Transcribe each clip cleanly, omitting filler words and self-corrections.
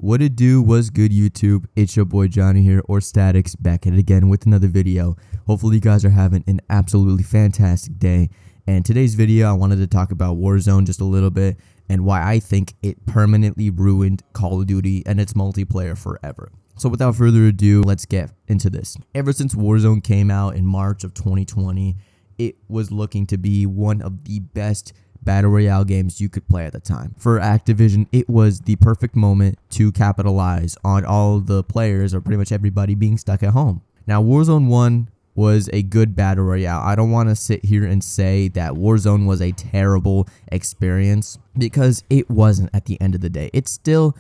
What it do? What's good, YouTube? It's your boy Johnny here, or sTaTTicx, back at it again with another video. Hopefully you guys are having an absolutely fantastic day. And today's video, I wanted to talk about Warzone just a little bit and why I think it permanently ruined Call of Duty and its multiplayer forever. So without further ado, let's get into this. Ever since Warzone came out in March of 2020, it was looking to be one of the best battle royale games you could play at the time. For Activision, it was the perfect moment to capitalize on all the players, or pretty much everybody, being stuck at home. Now, Warzone 1 was a good battle royale. I don't want to sit here and say that Warzone was a terrible experience, because it wasn't at the end of the day. It still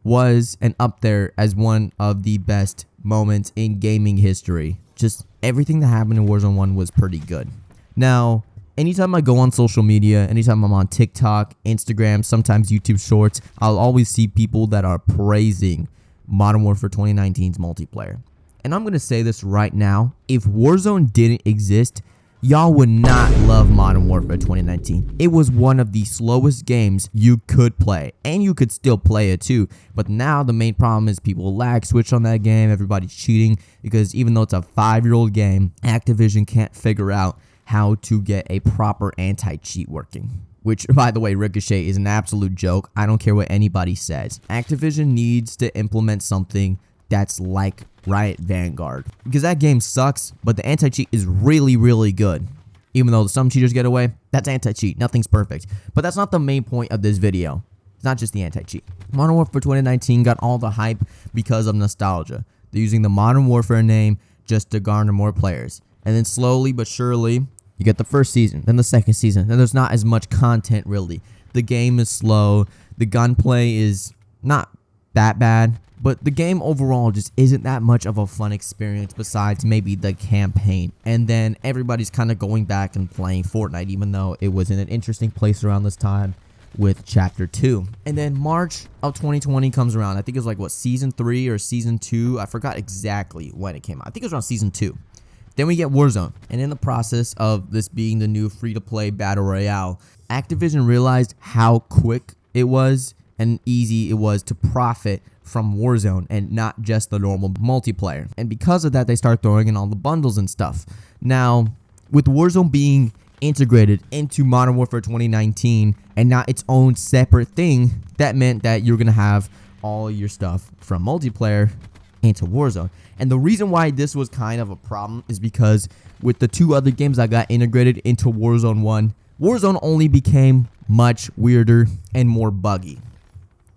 was and up there as one of the best moments in gaming history. Just everything that happened in Warzone 1 was pretty good. Now, anytime I go on social media, anytime I'm on TikTok, Instagram, sometimes YouTube Shorts, I'll always see people that are praising Modern Warfare 2019's multiplayer. And I'm going to say this right now, if Warzone didn't exist, y'all would not love Modern Warfare 2019. It was one of the slowest games you could play, and you could still play it too. But now the main problem is people lag switch on that game, everybody's cheating, because even though it's a 5-year-old game, Activision can't figure out how to get a proper anti-cheat working. Which, by the way, Ricochet is an absolute joke. I don't care what anybody says. Activision needs to implement something that's like Riot Vanguard, because that game sucks, but the anti-cheat is really, really good. Even though some cheaters get away, that's anti-cheat. Nothing's perfect. But that's not the main point of this video. It's not just the anti-cheat. Modern Warfare 2019 got all the hype because of nostalgia. They're using the Modern Warfare name just to garner more players. And then slowly but surely, you get the first season, then the second season, then there's not as much content really. The game is slow, the gunplay is not that bad, but the game overall just isn't that much of a fun experience besides maybe the campaign. And then everybody's kind of going back and playing Fortnite, even though it was in an interesting place around this time with Chapter 2. And then March of 2020 comes around. I think it was like, what, Season 3 or Season 2? I forgot exactly when it came out. I think it was around Season 2. Then we get Warzone, and in the process of this being the new free-to-play battle royale, Activision realized how quick it was and easy it was to profit from Warzone and not just the normal multiplayer. And because of that, they start throwing in all the bundles and stuff. Now, with Warzone being integrated into Modern Warfare 2019 and not its own separate thing, that meant that you're going to have all your stuff from multiplayer into Warzone. And the reason why this was kind of a problem is because with the two other games that got integrated into Warzone 1, Warzone only became much weirder and more buggy.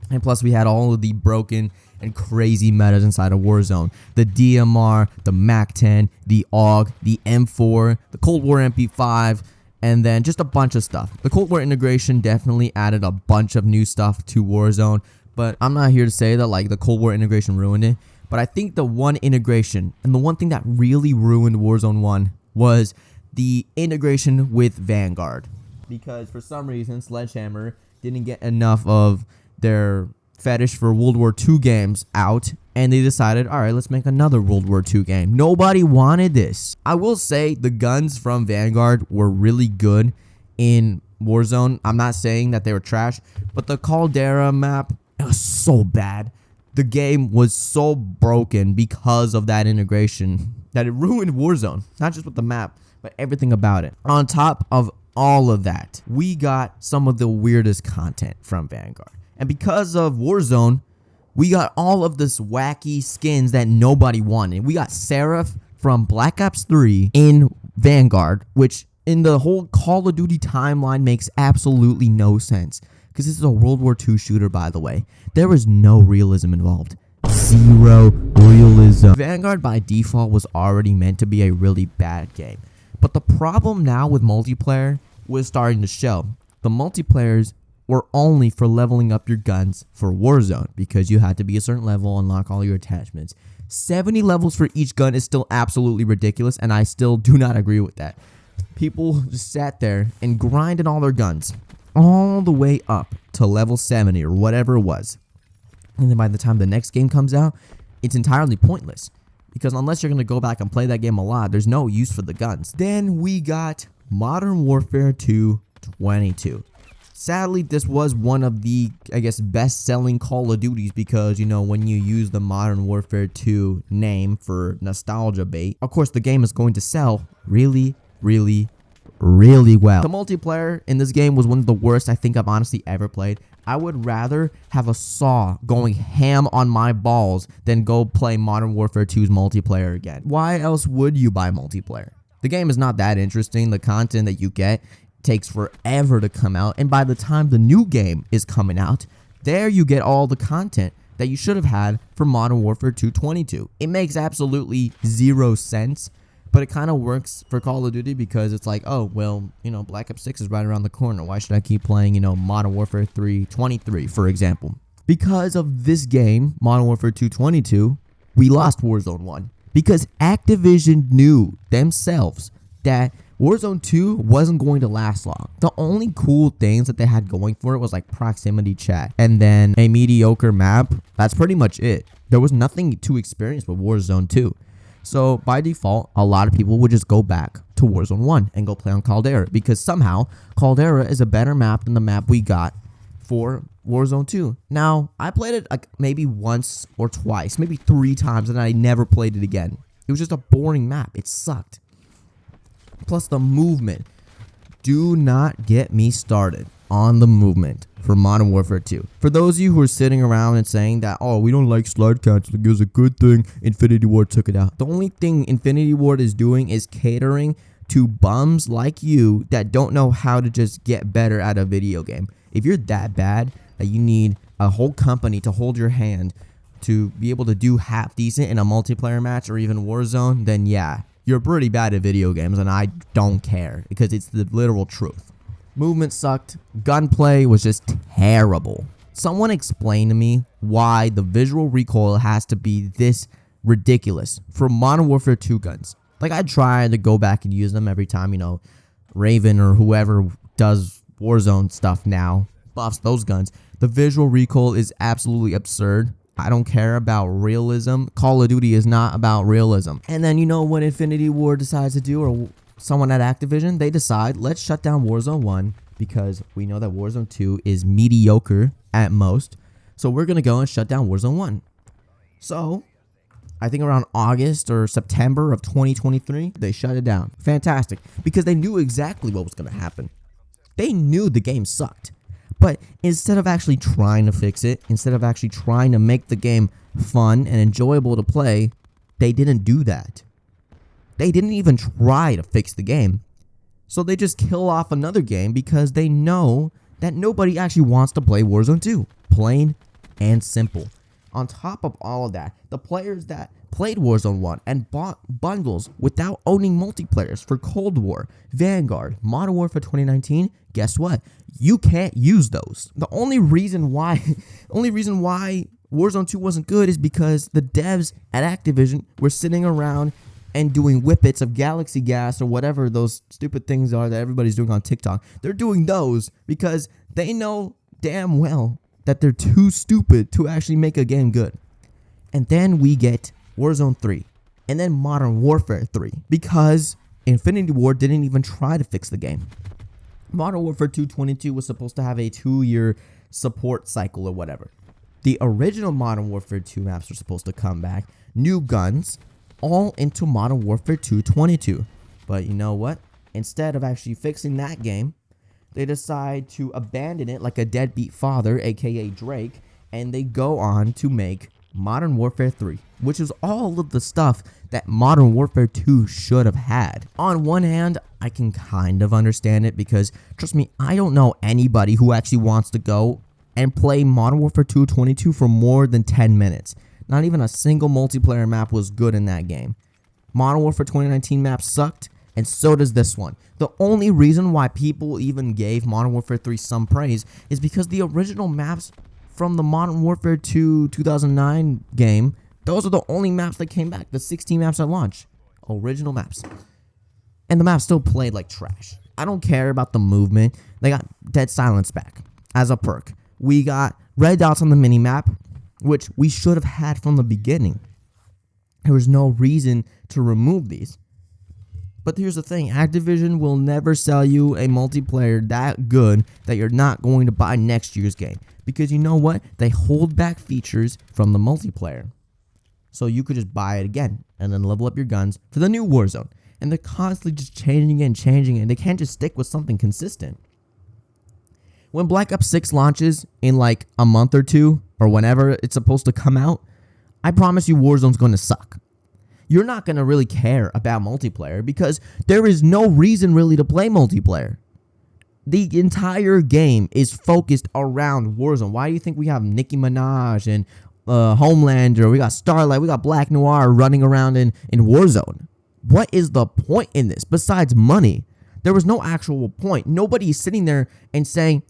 And plus we had all of the broken and crazy metas inside of Warzone. The DMR, the MAC-10, the AUG, the M4, the Cold War MP5, and then just a bunch of stuff. The Cold War integration definitely added a bunch of new stuff to Warzone, but I'm not here to say that like the Cold War integration ruined it. But I think the one integration, and the one thing that really ruined Warzone 1 was the integration with Vanguard. Because for some reason, Sledgehammer didn't get enough of their fetish for World War II games out, and they decided, alright, let's make another World War II game. Nobody wanted this. I will say the guns from Vanguard were really good in Warzone. I'm not saying that they were trash, but the Caldera map, it was so bad. The game was so broken because of that integration that it ruined Warzone. Not just with the map, but everything about it. On top of all of that, we got some of the weirdest content from Vanguard. And because of Warzone, we got all of this wacky skins that nobody wanted. We got Seraph from Black Ops 3 in Vanguard, which in the whole Call of Duty timeline makes absolutely no sense. Because this is a World War II shooter, by the way. There was no realism involved. Zero realism. Vanguard by default was already meant to be a really bad game. But the problem now with multiplayer was starting to show. The multiplayers were only for leveling up your guns for Warzone, because you had to be a certain level, unlock all your attachments. 70 levels for each gun is still absolutely ridiculous, and I still do not agree with that. People just sat there and grinded all their guns all the way up to level 70 or whatever it was. And then by the time the next game comes out, it's entirely pointless. Because unless you're going to go back and play that game a lot, there's no use for the guns. Then we got Modern Warfare 2 22. Sadly, this was one of the, I guess, best-selling Call of Duties because, you know, when you use the Modern Warfare 2 name for nostalgia bait, of course, the game is going to sell really, really, really well. The multiplayer in this game was one of the worst I think I've honestly ever played. I would rather have a saw going ham on my balls than go play Modern Warfare 2's multiplayer again. Why else would you buy multiplayer? The game is not that interesting. The content that you get takes forever to come out, and by the time the new game is coming out, there you get all the content that you should have had for Modern Warfare 2 22. It makes absolutely zero sense, but it kind of works for Call of Duty because it's like, oh, well, you know, Black Ops 6 is right around the corner. Why should I keep playing, you know, Modern Warfare 3 23, for example? Because of this game, Modern Warfare 2 22, we lost Warzone 1. Because Activision knew themselves that Warzone 2 wasn't going to last long. The only cool things that they had going for it was like proximity chat and then a mediocre map. That's pretty much it. There was nothing to experience with Warzone 2. So by default, a lot of people would just go back to Warzone 1 and go play on Caldera because somehow Caldera is a better map than the map we got for Warzone 2. Now, I played it like maybe once or twice, maybe 3 times, and I never played it again. It was just a boring map. It sucked. Plus the movement. Do not get me started on the movement for Modern Warfare 2. For those of you who are sitting around and saying that, oh, we don't like slide canceling, it was a good thing Infinity Ward took it out. The only thing Infinity Ward is doing is catering to bums like you that don't know how to just get better at a video game. If you're that bad that you need a whole company to hold your hand to be able to do half decent in a multiplayer match or even Warzone, then yeah, you're pretty bad at video games, and I don't care because it's the literal truth. Movement sucked. Gunplay was just terrible. Someone explain to me why the visual recoil has to be this ridiculous for Modern Warfare 2 guns. Like, I try to go back and use them every time, you know, Raven or whoever does Warzone stuff now buffs those guns. The visual recoil is absolutely absurd. I don't care about realism. Call of Duty is not about realism. And then, you know what Infinity Ward decides to do, or someone at Activision, they decide, let's shut down Warzone 1 because we know that Warzone 2 is mediocre at most. So we're going to go and shut down Warzone 1. So I think around August or September of 2023, they shut it down. Fantastic. Because they knew exactly what was going to happen. They knew the game sucked. But instead of actually trying to fix it, instead of actually trying to make the game fun and enjoyable to play, they didn't do that. They didn't even try to fix the game. So they just kill off another game because they know that nobody actually wants to play Warzone 2. Plain and simple. On top of all of that, the players that played Warzone 1 and bought bundles without owning multiplayers for Cold War, Vanguard, Modern Warfare 2019, guess what? You can't use those. The only reason why Warzone 2 wasn't good is because the devs at Activision were sitting around and doing whippets of galaxy gas or whatever those stupid things are that everybody's doing on TikTok. They're doing those because they know damn well that they're too stupid to actually make a game good. And then we get Warzone 3 and then Modern Warfare 3 because Infinity Ward didn't even try to fix the game. Modern Warfare 2 22 was supposed to have a 2-year support cycle or whatever. The original Modern Warfare 2 maps were supposed to come back, new guns, all into Modern Warfare 2 22. But you know what? Instead of actually fixing that game, they decide to abandon it like a deadbeat father, aka Drake, and they go on to make Modern Warfare 3, which is all of the stuff that Modern Warfare 2 should have had. On one hand, I can kind of understand it because, trust me, I don't know anybody who actually wants to go and play Modern Warfare 2 22 for more than 10 minutes. Not even a single multiplayer map was good in that game. Modern Warfare 2019 map sucked, and so does this one. The only reason why people even gave Modern Warfare 3 some praise is because the original maps from the Modern Warfare 2 2009 game, those are the only maps that came back. The 16 maps at launch. Original maps. And the map still played like trash. I don't care about the movement. They got Dead Silence back as a perk. We got red dots on the minimap, which we should have had from the beginning. There was no reason to remove these. But here's the thing, Activision will never sell you a multiplayer that good that you're not going to buy next year's game. Because you know what? They hold back features from the multiplayer. So you could just buy it again and then level up your guns for the new Warzone. And they're constantly just changing it and changing it. And they can't just stick with something consistent. When Black Ops 6 launches in like a month or two, or whenever it's supposed to come out, I promise you Warzone's going to suck. You're not going to really care about multiplayer because there is no reason really to play multiplayer. The entire game is focused around Warzone. Why do you think we have Nicki Minaj and Homelander, we got Starlight, we got Black Noir running around in Warzone? What is the point in this besides money? There was no actual point. Nobody is sitting there and saying,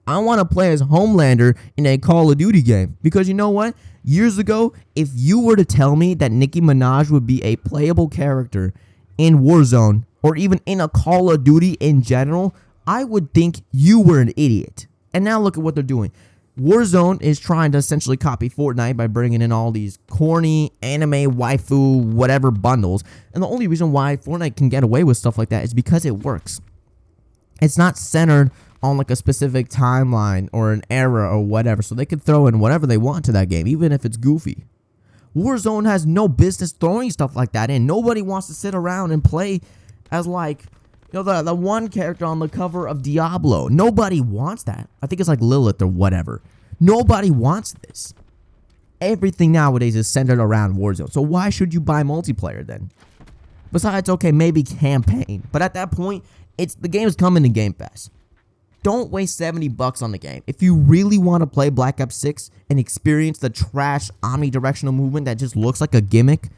I want to play as Homelander in a Call of Duty game. Because you know what? Years ago, if you were to tell me that Nicki Minaj would be a playable character in Warzone or even in a Call of Duty in general, I would think you were an idiot. And now look at what they're doing. Warzone is trying to essentially copy Fortnite by bringing in all these corny anime waifu whatever bundles. And the only reason why Fortnite can get away with stuff like that is because it works. It's not centered on like a specific timeline or an era or whatever. So they can throw in whatever they want to that game, even if it's goofy. Warzone has no business throwing stuff like that in. Nobody wants to sit around and play as like, you know, the one character on the cover of Diablo. Nobody wants that. I think it's like Lilith or whatever. Nobody wants this. Everything nowadays is centered around Warzone. So why should you buy multiplayer then? Besides, okay, maybe campaign. But at that point, the game's coming to Game Pass. Don't waste $70 on the game. If you really want to play Black Ops 6 and experience the trash omnidirectional movement that just looks like a gimmick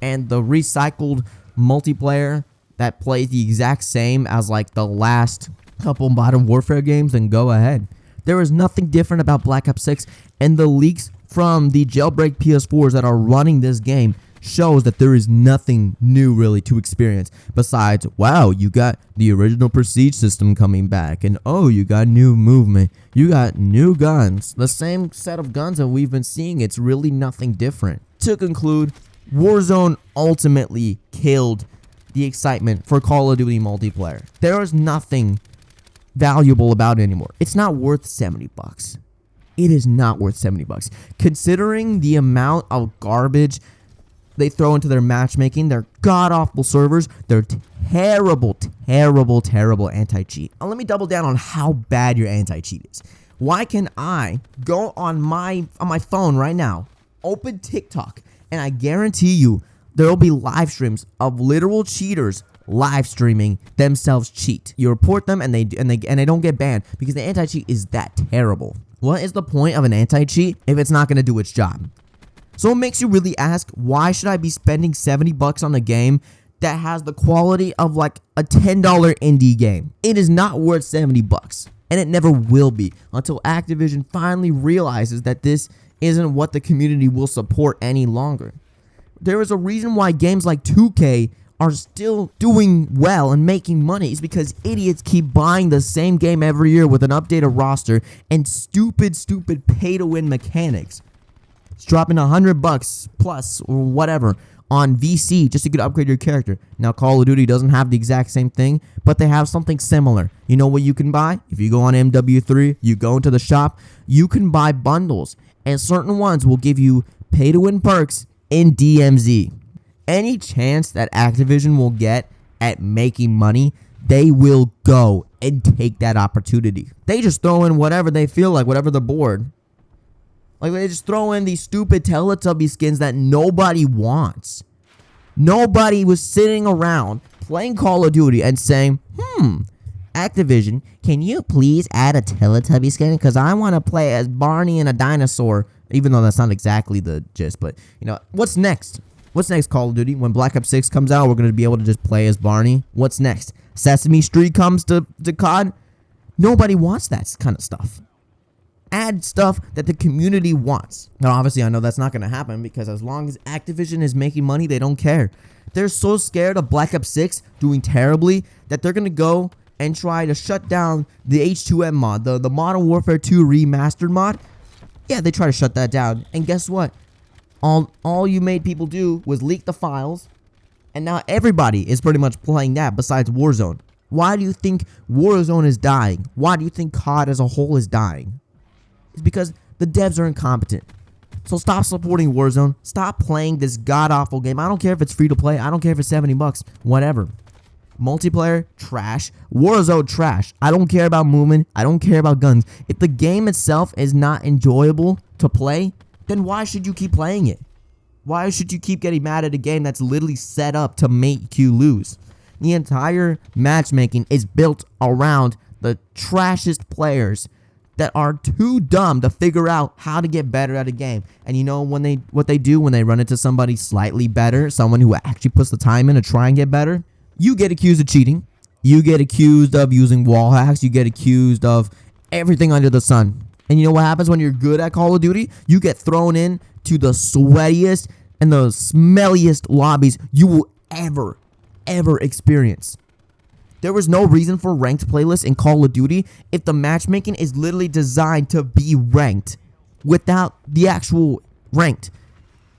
and the recycled multiplayer that plays the exact same as like the last couple Modern Warfare games, then go ahead. There is nothing different about Black Ops 6, and the leaks from the jailbreak PS4s that are running this game shows that there is nothing new really to experience besides, wow, you got the original Prestige system coming back, and oh, you got new movement, you got new guns, the same set of guns that we've been seeing. It's really nothing different. To conclude, Warzone ultimately killed the excitement for Call of Duty multiplayer. There is nothing valuable about it anymore. It's not worth $70. It is not worth $70. Considering the amount of garbage they throw into their matchmaking, their god-awful servers, their terrible anti-cheat. Now let me double down on how bad your anti-cheat is. Why can I go on my phone right now, open TikTok, and I guarantee you there will be live streams of literal cheaters live streaming themselves cheat. You report them and they don't get banned because the anti-cheat is that terrible. What is the point of an anti-cheat if it's not going to do its job? So it makes you really ask, why should I be spending $70 on a game that has the quality of like a $10 indie game? It is not worth $70, and it never will be until Activision finally realizes that this isn't what the community will support any longer. There is a reason why games like 2K are still doing well and making money. It's because idiots keep buying the same game every year with an updated roster and stupid pay-to-win mechanics. It's dropping $100 plus or whatever on VC just to get to upgrade your character. Now, Call of Duty doesn't have the exact same thing, but they have something similar. You know what you can buy? If you go on MW3, you go into the shop, you can buy bundles, and certain ones will give you pay-to-win perks in DMZ. Any chance that Activision will get at making money, they will go and take that opportunity. They just throw in whatever they feel like, whatever they're bored. Like, they just throw in these stupid Teletubby skins that nobody wants. Nobody was sitting around playing Call of Duty and saying, Activision, can you please add a Teletubby skin? Because I want to play as Barney and a dinosaur. Even though that's not exactly the gist. But, you know, what's next? What's next, Call of Duty? When Black Ops 6 comes out, we're going to be able to just play as Barney. What's next? Sesame Street comes to COD? Nobody wants that kind of stuff. Add stuff that the community wants. Now, obviously, I know that's not going to happen because as long as Activision is making money, they don't care. They're so scared of Black Ops 6 doing terribly that they're going to go and try to shut down the H2M mod, the Modern Warfare 2 remastered mod. Yeah, they try to shut that down. And guess what? All you made people do was leak the files And now everybody is pretty much playing that besides Warzone. Why do you think Warzone is dying? Why do you think COD as a whole is dying? It's because the devs are incompetent. So stop supporting Warzone. Stop playing this god-awful game. I don't care if it's free to play. I don't care if it's 70 bucks. Whatever. Multiplayer, trash. Warzone, trash. I don't care about movement. I don't care about guns. If the game itself is not enjoyable to play, then why should you keep playing it? Why should you keep getting mad at a game that's literally set up to make you lose? The entire matchmaking is built around the trashest players that are too dumb to figure out how to get better at a game. And you know what they do when they run into somebody slightly better, someone who actually puts the time in to try and get better? You get accused of cheating. You get accused of using wall hacks. You get accused of everything under the sun. And you know what happens when you're good at Call of Duty? You get thrown in to the sweatiest and the smelliest lobbies you will ever experience. There was no reason for ranked playlists in Call of Duty if the matchmaking is literally designed to be ranked without the actual ranked.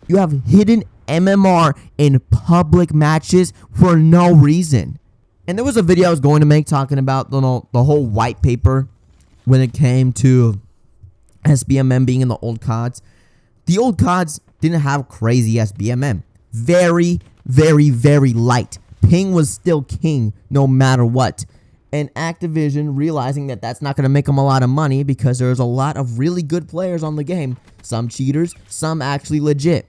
You have hidden MMR in public matches for no reason. And there was a video I was going to make talking about the whole white paper when it came to SBMM being in the old CODs. The old CODs didn't have crazy SBMM. Very light. Ping was still king no matter what. And Activision, realizing that that's not going to make them a lot of money because there's a lot of really good players on the game. Some cheaters, some actually legit.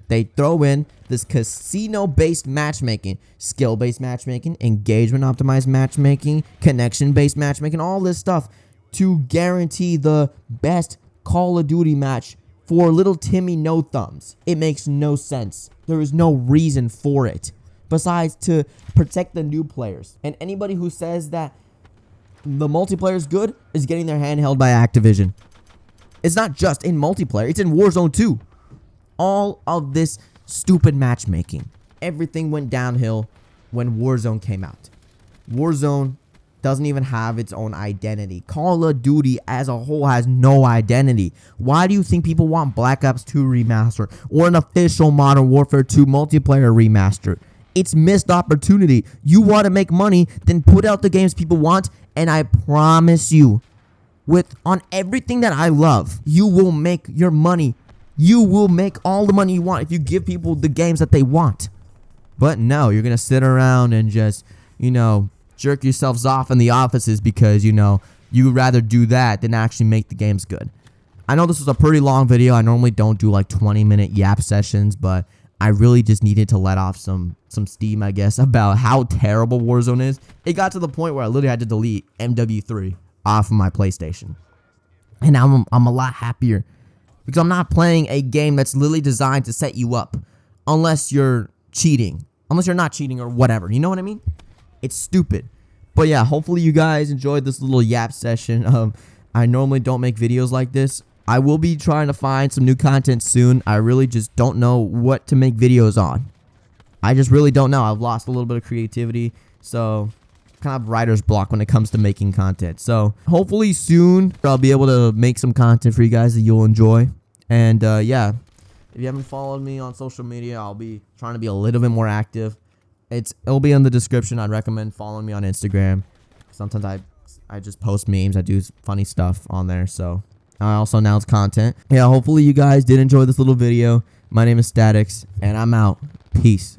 They throw in this casino-based matchmaking, skill-based matchmaking, engagement-optimized matchmaking, connection-based matchmaking, all this stuff to guarantee the best Call of Duty match for little Timmy No Thumbs. It makes no sense. There is no reason for it besides to protect the new players. And anybody who says that the multiplayer is good is getting their hand held by Activision. It's not just in multiplayer, it's in Warzone too. All of this stupid matchmaking, everything went downhill when Warzone came out. Warzone doesn't even have its own identity. Call of Duty as a whole has no identity. Why do you think people want Black Ops 2 remaster or an official Modern Warfare 2 multiplayer remaster? It's missed opportunity. You want to make money, then put out the games people want, and I promise you, on everything that I love, you will make your money. You will make all the money you want if you give people the games that they want. But no, you're going to sit around and just, jerk yourselves off in the offices because, you'd rather do that than actually make the games good. I know this was a pretty long video. I normally don't do like 20-minute yap sessions, but I really just needed to let off some steam, I guess, about how terrible Warzone is. It got to the point where I literally had to delete MW3 off of my PlayStation. And now I'm a lot happier because I'm not playing a game that's literally designed to set you up unless you're cheating. Unless you're not cheating or whatever. You know what I mean? It's stupid. But yeah, hopefully you guys enjoyed this little yap session. I normally don't make videos like this. I will be trying to find some new content soon. I really just don't know what to make videos on. I just really don't know. I've lost a little bit of creativity. So, kind of writer's block when it comes to making content. So, hopefully soon I'll be able to make some content for you guys that you'll enjoy. And yeah, if you haven't followed me on social media, I'll be trying to be a little bit more active. It'll be in the description. I'd recommend following me on Instagram. Sometimes I just post memes. I do funny stuff on there. So, I also announce content. Yeah, hopefully you guys did enjoy this little video. My name is sTaTTicx, and I'm out. Peace.